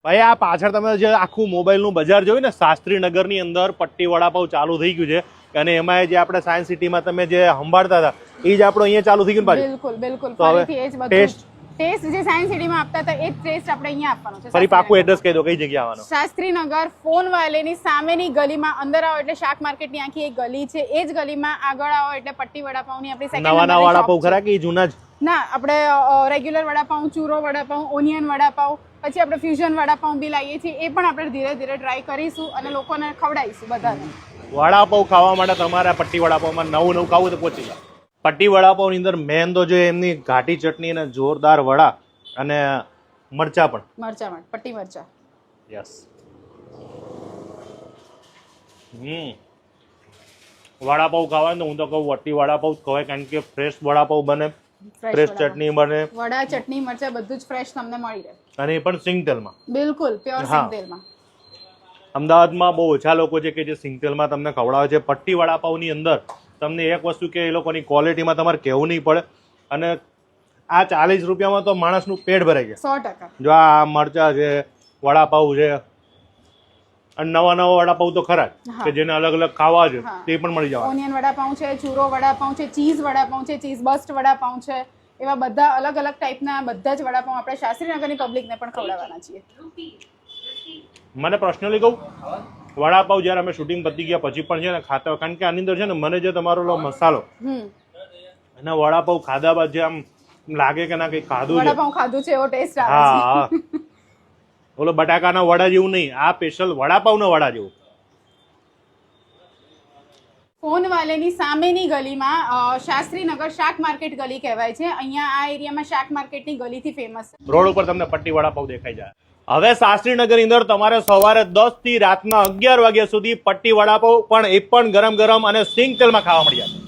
ભાઈ આ પાછળ તમે જે આખું મોબાઈલનું બજાર જોયું ને, શાસ્ત્રીનગરની અંદર પટ્ટી વડાપાવ ચાલુ થઈ ગયું છે. અને એમાં જે આપણે સાયન્સ સિટીમાં તમે જે સંભાળતા હતા એ જ આપણો અહીંયા ચાલુ થઈ ગયું પાછું. બિલકુલ બિલકુલ. તો હવે ફરીથી એ જ બધું ટેસ્ટ જે સાયન્સ સિટીમાં આપતા હતા એ જ ટેસ્ટ આપણે અહીંયા આપવાનો છે. ફરી પાકું એડ્રેસ કહી દો, કઈ જગ્યા આવવાનું? શાસ્ત્રીનગર ફોન વાલેની સામેની ગલીમાં અંદર આવો એટલે શાક માર્કેટની આખી એક ગલી છે. એ જ ગલીમાં આગળ આવો એટલે પટ્ટી વડાપાવની આપણી સેકન્ડ નવા નવા વડાપાવ ખરા કે જૂના જ? ના, આપણે રેગ્યુલર વડાપાવ, ચૂરો વડાપાવ, ઓનિયન વડાપાવ, પછી આપણે ફ્યુઝન વડાપાવ બી લાવીએ છીએ. એ પણ આપણે ધીરે ધીરે ટ્રાય કરીશું અને લોકોને ખવડાવીશું બધાને. વડાપાવ ખાવા માટે તમારે પટ્ટી વડાપાવમાં નવું નવું ખાવું તો પહોંચી જાઓ. પટ્ટી વડાપાવની અંદર મેન તો જે એમની ઘાટી ચટણી અને જોરદાર વડા અને મરચા પણ. મરચા પટ્ટી મરચા. યસ. વડાપાવ ખાવાનું હું તો કહું પટ્ટી વડાપાવ જ ખવાય, કારણ કે ફ્રેશ વડાપાવ બને, ફ્રેશ ચટણી બને, વડા ચટણી મરચા બધું જ ફ્રેશ તમને મળી રહે, અને એ પણ સિંગ તેલમાં. બિલકુલ પ્યોર સિંગ તેલમાં. અમદાવાદમાં બહુ ઓછા લોકો છે કે જે સિંગ તેલમાં તમને ખવડાવે છે. પટ્ટી વડાપાવની અંદર તમને એક વસ્તુ કે એ લોકોની ક્વોલિટીમાં તમારે કહેવું નહીં પડે. અને આ 40 રૂપિયામાં તો માણસનું પેટ ભરાઈ જાય. 100%. જો આ મરચા છે, વડાપાવ છે, અને નવા નવા વડાપાવ તો ખરા કે જેને અલગ અલગ ખાવા છે તે પણ મળી જવા. ઓનિયન વડાપાવ છે, ચૂરો વડાપાવ છે, ચીઝ વડાપાવ છે, ચીઝ બસ્ટ વડાપાવ છે, એવા બધા અલગ અલગ ટાઈપના બધા જ વડાપાવ આપણે શાસ્ત્રીનગરની પબ્લિકને પણ ખવડાવવાના છીએ. મને પર્સનલી કહું, વડાપાવ જ્યારે અમે શૂટિંગ પતી ગયા પછી પણ છે ને ખાતા, કારણ કે આની અંદર છે ને મને જે તમારો મસાલો અને વડાપાવ ખાધા બાદ જે આમ લાગે કે ના કઈ ખાધું છે, વડાપાવ ખાધું છે એવો ટેસ્ટ આવે છે. ઓલો બટાકાના વડા જેવું નહીં, આ સ્પેશિયલ વડાપાવના વડા જેવું. ફોન વાલેની સામેની ગલીમાં શાસ્ત્રીનગર શાક માર્કેટ ગલી કહેવાય છે. અહીંયા આ એરિયામાં શાક માર્કેટની ગલીથી ફેમસ છે. રોડ ઉપર તમને પટ્ટી વડાપાવ દેખાઈ જાય. હવે શાસ્ત્રીનગરની અંદર તમારે સવારે 10 થી રાતના 11 વાગ્યા સુધી પટ્ટી વડાપાવ પણ એ પણ ગરમ ગરમ અને સિંગ તેલમાં ખાવા મળી જાય.